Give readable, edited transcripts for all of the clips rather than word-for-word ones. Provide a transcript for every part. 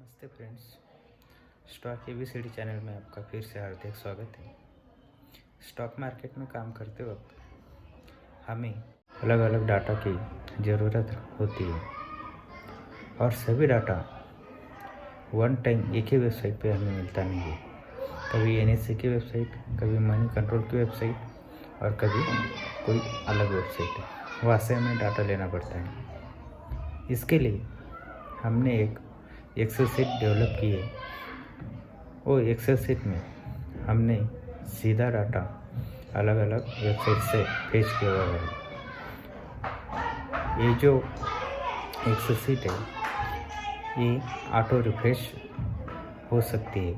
नमस्ते friends, stock ABCD channel में आपका फिर से हार्दिक स्वागत है। स्टॉक मार्केट में काम करते वक्त हमें अलग अलग डाटा की ज़रूरत होती है और सभी डाटा वन टाइम एक ही वेबसाइट पे हमें मिलता नहीं है। कभी एनएससी की वेबसाइट, कभी मनी कंट्रोल की वेबसाइट और कभी कोई अलग वेबसाइट है, वहाँ से हमें डाटा लेना पड़ता है। इसके लिए हमने एक एक्सेल शीट डेवलप की है। वो एक्सेल शीट में हमने सीधा डाटा अलग अलग वेबसाइट से फेच किया हुआ है। ये जो एक्सेल शीट है ये ऑटो रिफ्रेश हो सकती है।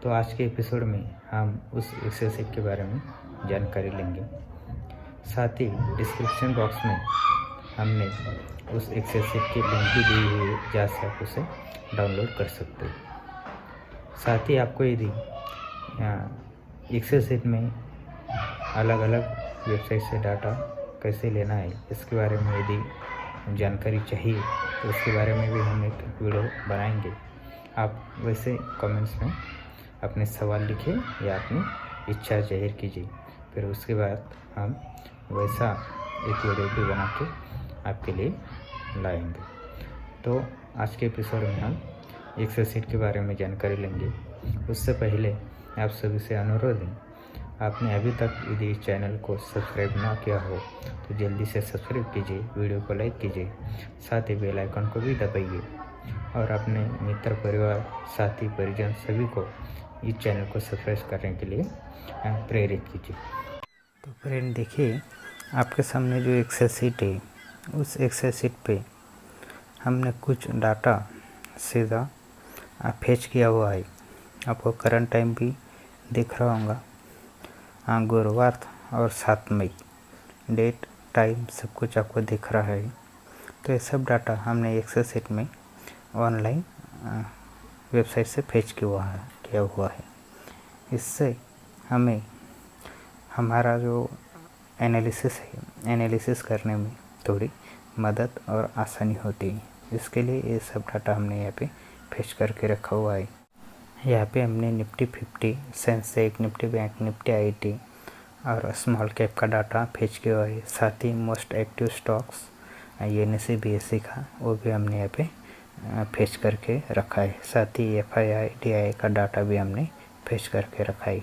तो आज के एपिसोड में हम उस एक्सेल शीट के बारे में जानकारी लेंगे। साथ ही डिस्क्रिप्शन बॉक्स में हमने उस एक्सेल शीट की लिंक भी दी हुई है जहाँ से आप उसे डाउनलोड कर सकते हैं। साथ ही आपको यदि एक्सेल शीट में अलग अलग वेबसाइट से डाटा कैसे लेना है इसके बारे में यदि जानकारी चाहिए तो उसके बारे में भी हम एक वीडियो बनाएंगे। आप वैसे कमेंट्स में अपने सवाल लिखिए या अपनी इच्छा जाहिर कीजिए, फिर उसके बाद हम वैसा एक वीडियो भी बना के आपके लिए लाएंगे। तो आज के एपिसोड में हम एक्सेल शीट के बारे में जानकारी लेंगे। उससे पहले आप सभी से अनुरोध है, आपने अभी तक यदि इस चैनल को सब्सक्राइब ना किया हो तो जल्दी से सब्सक्राइब कीजिए, वीडियो को लाइक कीजिए, साथ ही बेल आइकन को भी दबाइए और अपने मित्र, परिवार, साथी, परिजन सभी को इस चैनल को सब्सक्राइब करने के लिए प्रेरित कीजिए। तो फ्रेंड देखिए, आपके सामने जो एक्सेल शीट है उस एक्सेल शीट पे हमने कुछ डाटा सीधा फेच किया हुआ है। आपको करंट टाइम भी दिख रहा होगा, गुरुवार और 7 मई, डेट, टाइम सब कुछ आपको दिख रहा है। तो ये सब डाटा हमने एक्सेल शीट में ऑनलाइन वेबसाइट से फेच किया हुआ है। इससे हमें हमारा जो एनालिसिस करने में थोड़ी मदद और आसानी होती है। इसके लिए ये सब डाटा हमने यहाँ पे फेच करके रखा हुआ है। यहाँ पे हमने Nifty 50, Sensex, Nifty bank, Nifty IT और स्मॉल कैप का डाटा फेच किया हुआ है। साथ ही most active stocks NSC BSC का वो भी हमने यहाँ पे फेच करके रखा है। साथ ही एफआईआई डीआई का डाटा भी हमने फेच करके रखा है।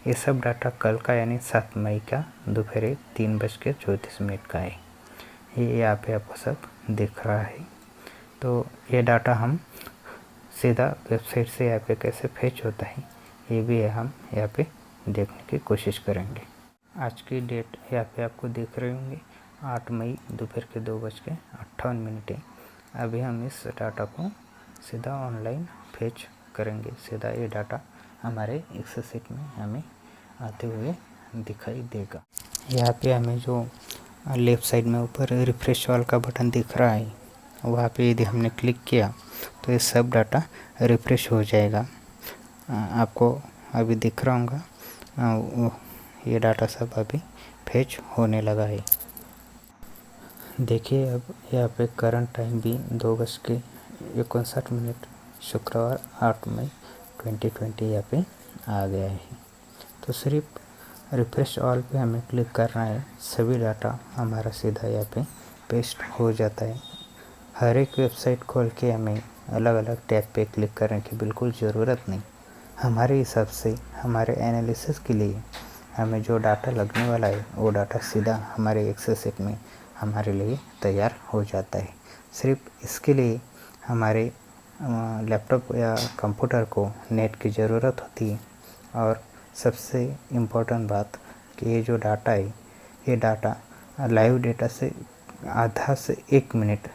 ये सब डाटा कल का यानी 7 मई का दोपहर 3:34 का है। ये यहाँ पे आपको सब दिख रहा है। तो ये डाटा हम सीधा वेबसाइट से यहाँ पे कैसे फेच होता है ये भी हम यहाँ पे देखने की कोशिश करेंगे। आज की डेट यहाँ पे आपको दिख रहे होंगे, 8 मई दोपहर के 2:58 है। अभी हम इस डाटा को सीधा ऑनलाइन फेच करेंगे। सीधा ये डाटा हमारे एक्सेल शीट में हमें आते हुए दिखाई देगा। यहाँ पे हमें जो लेफ़्ट साइड में ऊपर रिफ्रेश वाल का बटन दिख रहा है, वहाँ पे यदि हमने क्लिक किया तो ये सब डाटा रिफ्रेश हो जाएगा। आपको अभी दिख रहा होगा, ये डाटा सब अभी फेच होने लगा है। देखिए, अब यहाँ पे करंट टाइम भी 2:59 शुक्रवार 8 मई 2020 यहाँ पे आ गया है। तो सिर्फ रिफ्रेश ऑल पे हमें क्लिक करना है, सभी डाटा हमारा सीधा यहाँ पे पेस्ट हो जाता है। हर एक वेबसाइट खोल के हमें अलग अलग टैब पे क्लिक करने की बिल्कुल ज़रूरत नहीं। हमारे हिसाब से हमारे एनालिसिस के लिए हमें जो डाटा लगने वाला है वो डाटा सीधा हमारे एक्सेल शीट में हमारे लिए तैयार हो जाता है। सिर्फ इसके लिए हमारे लैपटॉप या कंप्यूटर को नेट की ज़रूरत होती है। और सबसे इम्पोर्टेंट बात कि ये जो डाटा है ये डाटा लाइव डेटा से आधा से 1 मिनट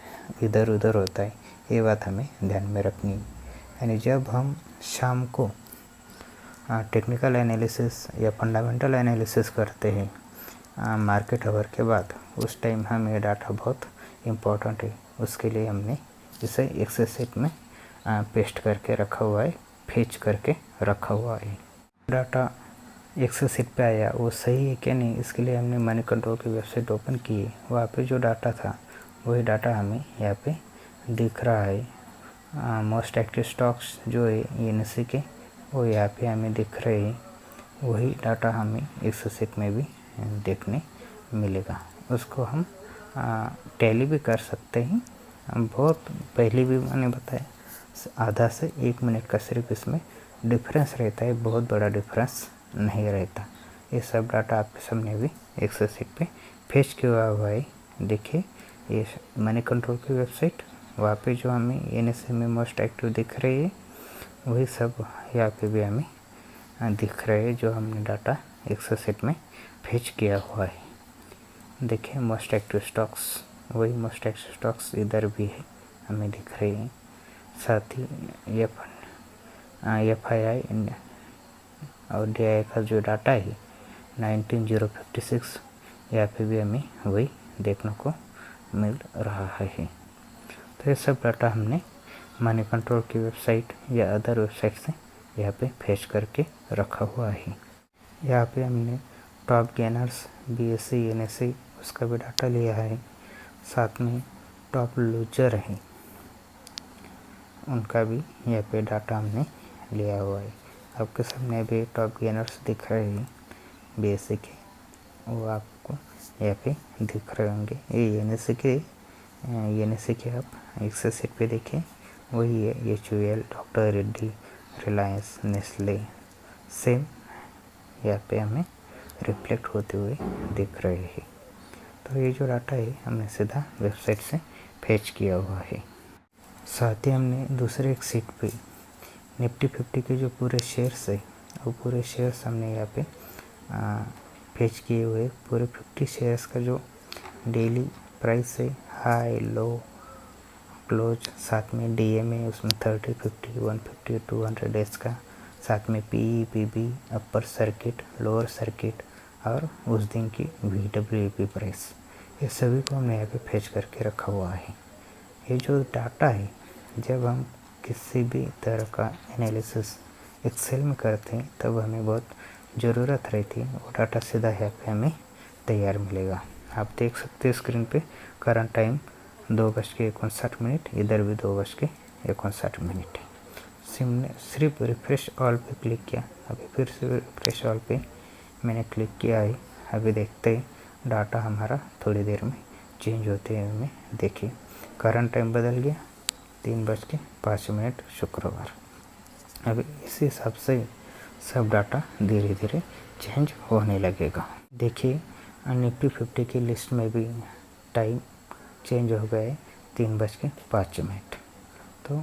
इधर उधर होता है। ये बात हमें ध्यान में रखनी है। यानी जब हम शाम को टेक्निकल एनालिसिस या फंडामेंटल एनालिसिस करते हैं मार्केट आवर के बाद, उस टाइम हमें डाटा बहुत इम्पोर्टेंट है। उसके लिए हमने इसे एक्सेल शीट में पेस्ट करके रखा हुआ है, फेच करके रखा हुआ है। डाटा एक्सेल शीट पे आया वो सही है क्या नहीं, इसके लिए हमने मनी कंट्रोल की वेबसाइट ओपन की है। वहाँ पे जो डाटा था वही डाटा हमें यहाँ पे दिख रहा है। मोस्ट एक्टिव स्टॉक्स जो है एनएसई के, वो यहाँ पे हमें दिख रहे हैं। वही डाटा हमें एक्सेल शीट में भी देखने मिलेगा। उसको हम टैली भी कर सकते हैं। बहुत पहले भी मैंने बताया, आधा से 1 मिनट का सिर्फ इसमें डिफरेंस रहता है, बहुत बड़ा डिफरेंस नहीं रहता। ये सब डाटा आपके सामने भी एक्सेल शीट पे फेच किया हुआ है। देखिए, ये मनी कंट्रोल की वेबसाइट, वहाँ पे जो हमें एनएसई में मोस्ट एक्टिव दिख रही है, वही सब यहाँ पे भी हमें दिख रहे हैं जो हमने डाटा एक्सेल शीट में फेच किया हुआ है। देखिए, मोस्ट एक्टिव स्टॉक्स, वही मोस्ट एक्टिव स्टॉक्स इधर भी है, हमें दिख रहे हैं। साथ ही FII और DI का जो डाटा है 19,056, यहाँ पे भी हमें वही देखने को मिल रहा है। तो ये सब डाटा हमने मनी कंट्रोल की वेबसाइट या अदर वेबसाइट से यहाँ पे फेच करके रखा हुआ है। यहाँ पे हमने टॉप गेनर्स BSE NSE उसका भी डाटा लिया है। साथ में टॉप लूजर है, उनका भी यहाँ पे डाटा हमने लिया हुआ है। आपके सामने भी टॉप गेनर्स दिख रहे हैं BSE के, वो आपको यहाँ पे दिख रहे होंगे। ये NSE के आप एक्सेल शीट पे देखें, वही है HUL, doctor Reddy, Reliance, Nestle, same यहाँ पे हमें रिफ्लेक्ट होते हुए दिख रहे हैं। तो ये जो डाटा है हमने सीधा वेबसाइट से फेच किया हुआ है। साथ ही हमने दूसरे एक सीट पे निफ्टी 50 के जो पूरे शेयर्स है, वो पूरे शेयर्स हमने यहाँ पे फेच किए हुए। पूरे 50 शेयर्स का जो डेली प्राइस है, हाई, लो, क्लोज, साथ में DMA उसमें 30, 50, 150, 200 डेज का, साथ में PE, PB, upper circuit, lower circuit और उस दिन की VWAP प्राइस, ये सभी को हमने यहाँ पे फेच करके रखा हुआ है। ये जो डाटा है, जब हम किसी भी तरह का एनालिसिस एक्सेल में करते हैं तब हमें बहुत ज़रूरत रहती है, वो डाटा सीधा यहाँ पे हमें तैयार मिलेगा। आप देख सकते हैं स्क्रीन पे करंट टाइम 2:59, इधर भी 2:59 है। सिर्फ रिफ्रेश ऑल पे क्लिक किया, अभी फिर से रिफ्रेश ऑल पे मैंने क्लिक किया है। अभी देखते हैं डाटा हमारा थोड़ी देर में चेंज होते हैं। हमें देखिए करंट टाइम बदल गया, 3:05 शुक्रवार। अभी इसी हिसाब से सब डाटा धीरे धीरे चेंज होने लगेगा। देखिए निफ्टी 50 की लिस्ट में भी टाइम चेंज हो गया है, 3:05। तो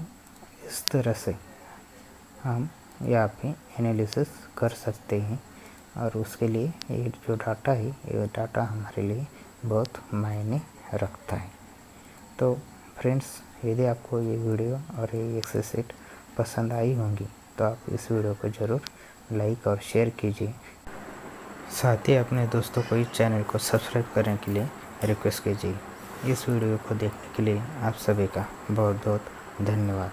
इस तरह से हम यहाँ पे एनालिसिस कर सकते हैं, और उसके लिए ये जो डाटा है, ये डाटा हमारे लिए बहुत मायने रखता है। तो फ्रेंड्स, यदि आपको ये वीडियो और ये एक्सेल शीट पसंद आई होंगी तो आप इस वीडियो को ज़रूर लाइक और शेयर कीजिए। साथ ही अपने दोस्तों को इस चैनल को सब्सक्राइब करने के लिए रिक्वेस्ट कीजिए। इस वीडियो को देखने के लिए आप सभी का बहुत बहुत धन्यवाद।